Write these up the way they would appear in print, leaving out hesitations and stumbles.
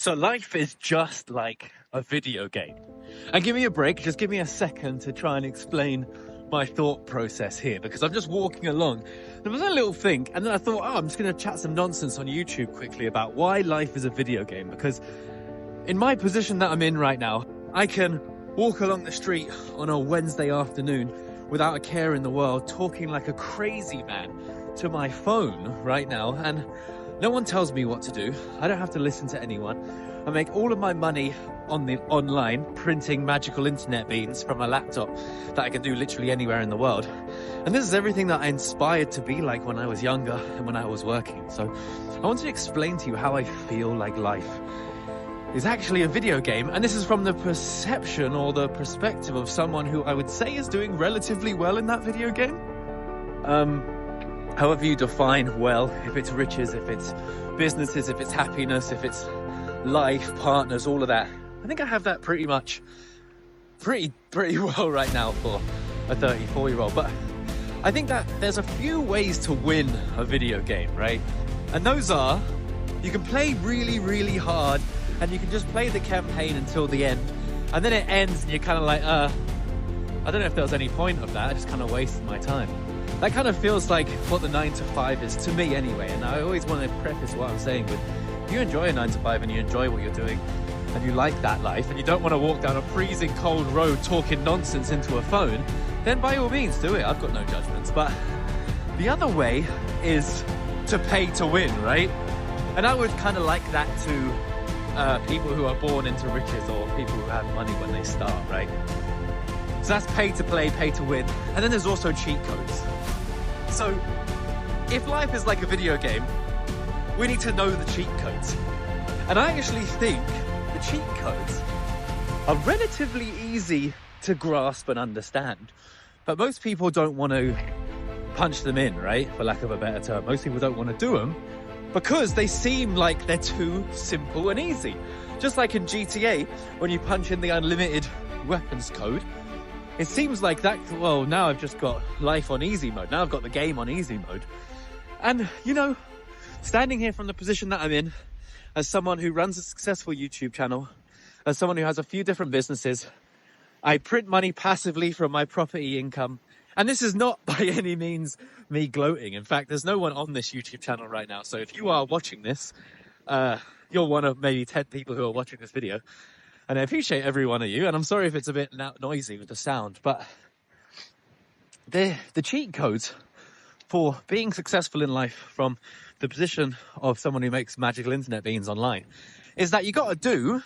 So life is just like a video game. And give me a break, just give me a second to try and explain my thought process here, because I'm just walking along. There was a little think, and then I thought, I'm just going to chat some nonsense on YouTube quickly about why life is a video game. Because in my position that I'm in right now, I can walk along the street on a Wednesday afternoon without a care in the world, talking like a crazy man to my phone right now, and no one tells me what to do. I don't have to listen to anyone. I make all of my money on the online, printing magical internet beans from a laptop that I can do literally anywhere in the world. And this is everything that I inspired to be like when I was younger and when I was working. So I want to explain to you how I feel like life is actually a video game. And this is from the perception or the perspective of someone who I would say is doing relatively well in that video game. However you define well, if it's riches, if it's businesses, if it's happiness, if it's life, partners, all of that. I think I have that pretty well right now for a 34-year-old. But I think that there's a few ways to win a video game, right? And those are, you can play really, really hard, and you can just play the campaign until the end. And then it ends and you're kind of like, I don't know if there was any point of that. I just kind of wasted my time. That kind of feels like what the 9 to 5 is to me anyway. And I always want to preface what I'm saying with, if you enjoy a 9 to 5 and you enjoy what you're doing and you like that life and you don't want to walk down a freezing cold road talking nonsense into a phone, then by all means do it. I've got no judgments. But the other way is to pay to win, right? And I would kind of like that to people who are born into riches or people who have money when they start, right? So that's pay to play, pay to win. And then there's also cheat codes. So if life is like a video game, we need to know the cheat codes. And I actually think the cheat codes are relatively easy to grasp and understand. But most people don't want to punch them in, right? For lack of a better term. Most people don't want to do them because they seem like they're too simple and easy. Just like in GTA, when you punch in the unlimited weapons code, it seems like that, well, now I've just got life on easy mode. Now I've got the game on easy mode. And, you know, standing here from the position that I'm in, as someone who runs a successful YouTube channel, as someone who has a few different businesses, I print money passively from my property income. And this is not by any means me gloating. In fact, there's no one on this YouTube channel right now. So if you are watching this, you're one of maybe 10 people who are watching this video. And I appreciate every one of you. And I'm sorry if it's a bit noisy with the sound, but the cheat codes for being successful in life from the position of someone who makes magical internet beans online is that you got to do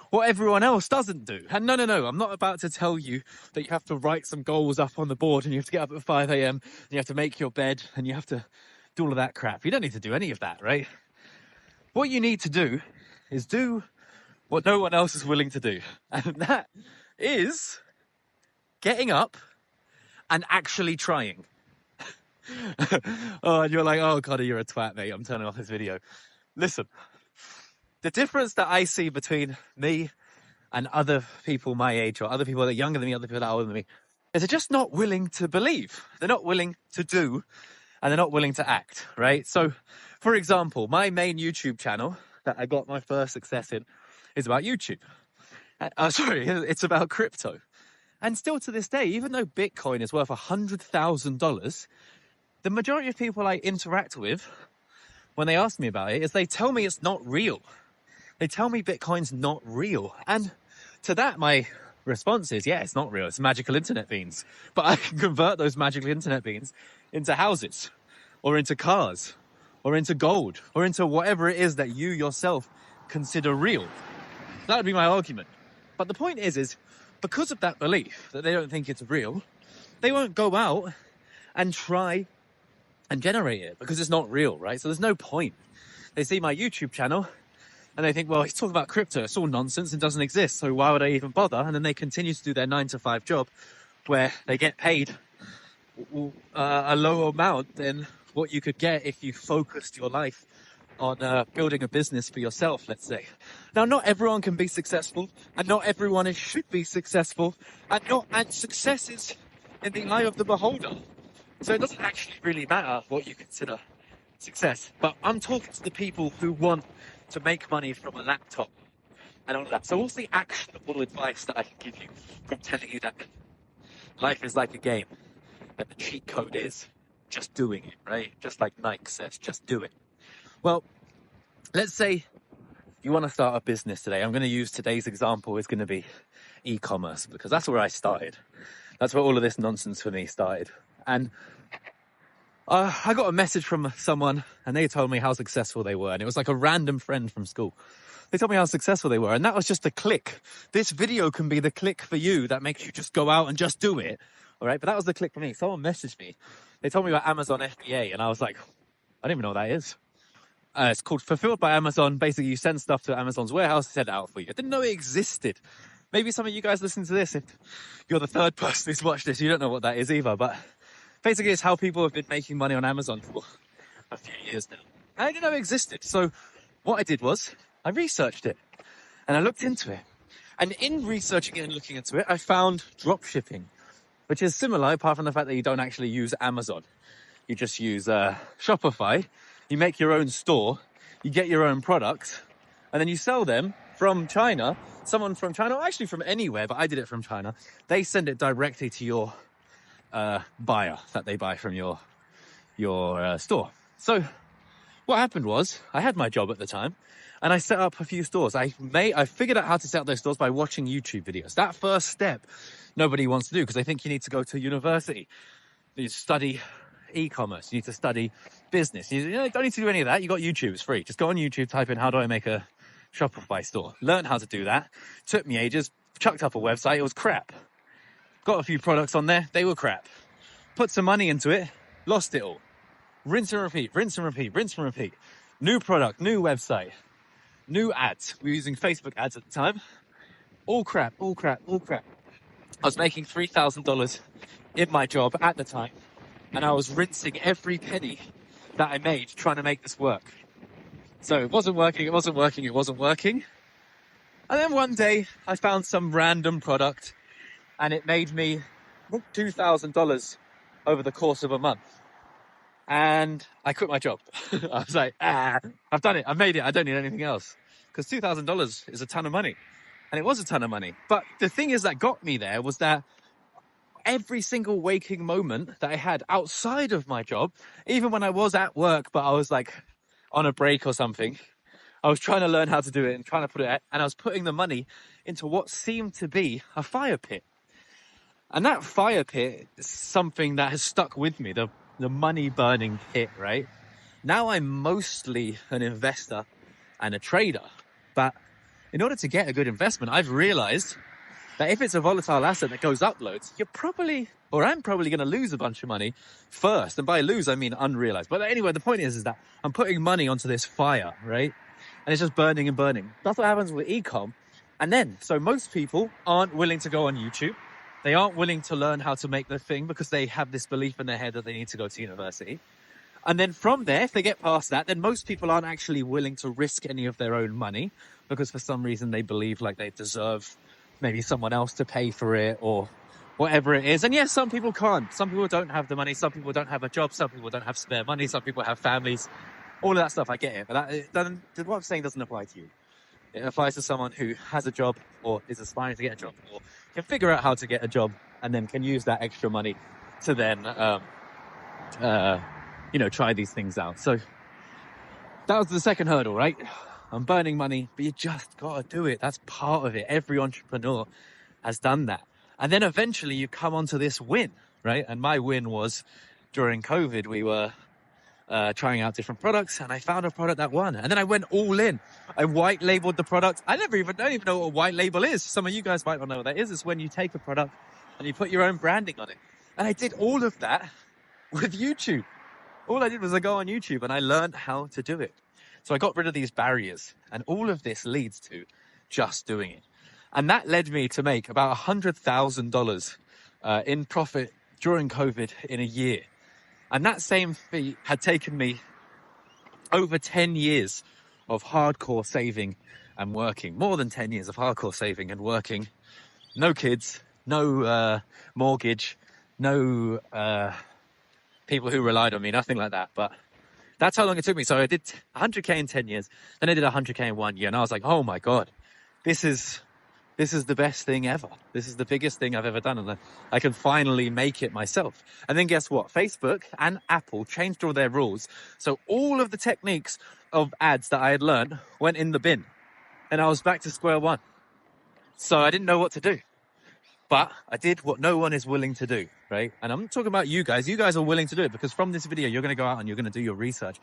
what everyone else doesn't do. And no, I'm not about to tell you that you have to write some goals up on the board and you have to get up at 5 a.m. and you have to make your bed and you have to do all of that crap. You don't need to do any of that, right? What you need to do is do what no one else is willing to do. And that is getting up and actually trying. Oh, and you're like, oh God, you're a twat, mate. I'm turning off this video. Listen, the difference that I see between me and other people my age or other people that are younger than me, other people that are older than me, is they're just not willing to believe. They're not willing to do, and they're not willing to act, right? So, for example, my main YouTube channel that I got my first success in is about YouTube. It's about crypto. And still to this day, even though Bitcoin is worth $100,000, the majority of people I interact with, when they ask me about it, is they tell me it's not real. They tell me Bitcoin's not real. And to that, my response is, yeah, it's not real. It's magical internet beans. But I can convert those magical internet beans into houses or into cars or into gold or into whatever it is that you yourself consider real. That would be my argument. But the point is because of that belief that they don't think it's real, they won't go out and try and generate it because it's not real, right? So there's no point. They see my YouTube channel and they think, well, he's talking about crypto. It's all nonsense and doesn't exist. So why would I even bother? And then they continue to do their 9 to 5 job where they get paid a lower amount than what you could get if you focused your life on building a business for yourself, let's say. Now, not everyone can be successful, and not everyone should be successful, and success is in the eye of the beholder. So it doesn't actually really matter what you consider success. But I'm talking to the people who want to make money from a laptop and all that. So what's the actionable advice that I can give you from telling you that life is like a game and the cheat code is just doing it, right? Just like Nike says, just do it. Well, let's say you want to start a business today. I'm going to use today's example is going to be e-commerce because that's where I started. That's where all of this nonsense for me started. And I got a message from someone and they told me how successful they were. And it was like a random friend from school. They told me how successful they were. And that was just a click. This video can be the click for you that makes you just go out and just do it. All right. But that was the click for me. Someone messaged me. They told me about Amazon FBA. And I was like, I don't even know what that is. It's called Fulfilled by Amazon. Basically, you send stuff to Amazon's warehouse, send it out for you. I didn't know it existed. Maybe some of you guys listen to this. If you're the third person who's watched this, you don't know what that is either. But basically, it's how people have been making money on Amazon for a few years now. I didn't know it existed. So what I did was I researched it and I looked into it. And in researching it and looking into it, I found drop shipping, which is similar apart from the fact that you don't actually use Amazon. You just use Shopify. You make your own store, you get your own products, and then you sell them from China. Someone from China, or actually from anywhere, but I did it from China. They send it directly to your buyer that they buy from your store. So what happened was I had my job at the time and I set up a few stores. I figured out how to set up those stores by watching YouTube videos. That first step, nobody wants to do because they think you need to go to university. You study e-commerce, you need to study business. You don't need to do any of that. You got YouTube, it's free. Just go on YouTube, type in how do I make a Shopify store. Learn how to do that. Took me ages, chucked up a website, it was crap. Got a few products on there, they were crap. Put some money into it, lost it all. Rinse and repeat, rinse and repeat, rinse and repeat. New product, new website, new ads. We were using Facebook ads at the time. All crap, all crap, all crap. I was making $3,000 in my job at the time. And I was rinsing every penny that I made trying to make this work. So it wasn't working, it wasn't working, it wasn't working. And then one day I found some random product and it made me $2,000 over the course of a month. And I quit my job. I was like, I've done it, I've made it, I don't need anything else. Because $2,000 is a ton of money. And it was a ton of money. But the thing is that got me there was that every single waking moment that I had outside of my job, even when I was at work, but I was like on a break or something, I was trying to learn how to do it and trying to put it, and I was putting the money into what seemed to be a fire pit. And that fire pit is something that has stuck with me, the money burning pit, right? Now I'm mostly an investor and a trader, but in order to get a good investment, I've realized that if it's a volatile asset that goes up loads, I'm probably going to lose a bunch of money first. And by lose, I mean unrealized. But anyway, the point is that I'm putting money onto this fire, right? And it's just burning and burning. That's what happens with e-com. And then, so most people aren't willing to go on YouTube. They aren't willing to learn how to make the thing because they have this belief in their head that they need to go to university. And then from there, if they get past that, then most people aren't actually willing to risk any of their own money because for some reason they believe like they deserve maybe someone else to pay for it or whatever it is. And yes, some people can't. Some people don't have the money. Some people don't have a job. Some people don't have spare money. Some people have families. All of that stuff, I get it. But what I'm saying doesn't apply to you. It applies to someone who has a job or is aspiring to get a job or can figure out how to get a job and then can use that extra money to then, try these things out. So that was the second hurdle, right? I'm burning money, but you just got to do it. That's part of it. Every entrepreneur has done that. And then eventually you come onto this win, right? And my win was during COVID, we were trying out different products and I found a product that won. And then I went all in. I white labeled the product. I don't even know what a white label is. Some of you guys might not know what that is. It's when you take a product and you put your own branding on it. And I did all of that with YouTube. All I did was I go on YouTube and I learned how to do it. So I got rid of these barriers and all of this leads to just doing it. And that led me to make about $100,000 in profit during COVID in a year. And that same feat had taken me over 10 years of hardcore saving and working, more than 10 years of hardcore saving and working. No kids, no mortgage, no people who relied on me, nothing like that. But That's how long it took me. So I did 100K in 10 years. Then I did 100K in 1 year. And I was like, oh my God, this is the best thing ever. This is the biggest thing I've ever done. And I can finally make it myself. And then guess what? Facebook and Apple changed all their rules. So all of the techniques of ads that I had learned went in the bin. And I was back to square one. So I didn't know what to do. But I did what no one is willing to do, right? And I'm not talking about you guys. You guys are willing to do it, because from this video, you're going to go out and you're going to do your research.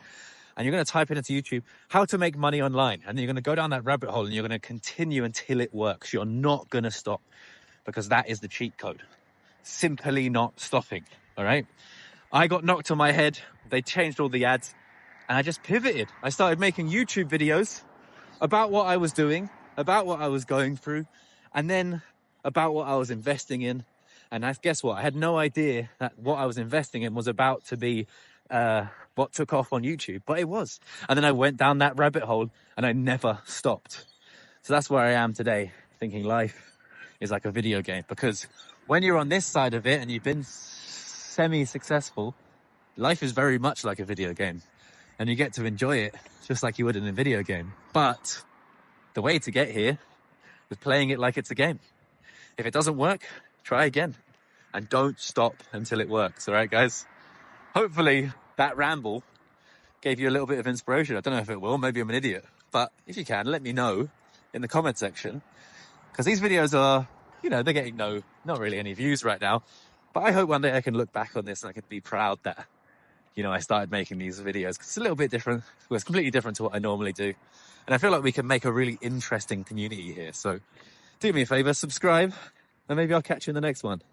And you're going to type it into YouTube, how to make money online. And you're going to go down that rabbit hole and you're going to continue until it works. You're not going to stop, because that is the cheat code. Simply not stopping, all right? I got knocked on my head. They changed all the ads and I just pivoted. I started making YouTube videos about what I was doing, about what I was going through, and then about what I was investing in. And guess what? I had no idea that what I was investing in was about to be what took off on YouTube, but it was. And then I went down that rabbit hole and I never stopped. So that's where I am today, thinking life is like a video game, because when you're on this side of it and you've been semi-successful, life is very much like a video game, and you get to enjoy it just like you would in a video game. But the way to get here is playing it like it's a game. If it doesn't work, try again, and don't stop until it works. All right, guys? Hopefully that ramble gave you a little bit of inspiration. I don't know if it will, maybe I'm an idiot, but if you can, let me know in the comment section, because these videos are, they're getting not really any views right now, but I hope one day I can look back on this and I can be proud that, I started making these videos, because it's a little bit different. Well, it's completely different to what I normally do. And I feel like we can make a really interesting community here. So do me a favor, subscribe, and maybe I'll catch you in the next one.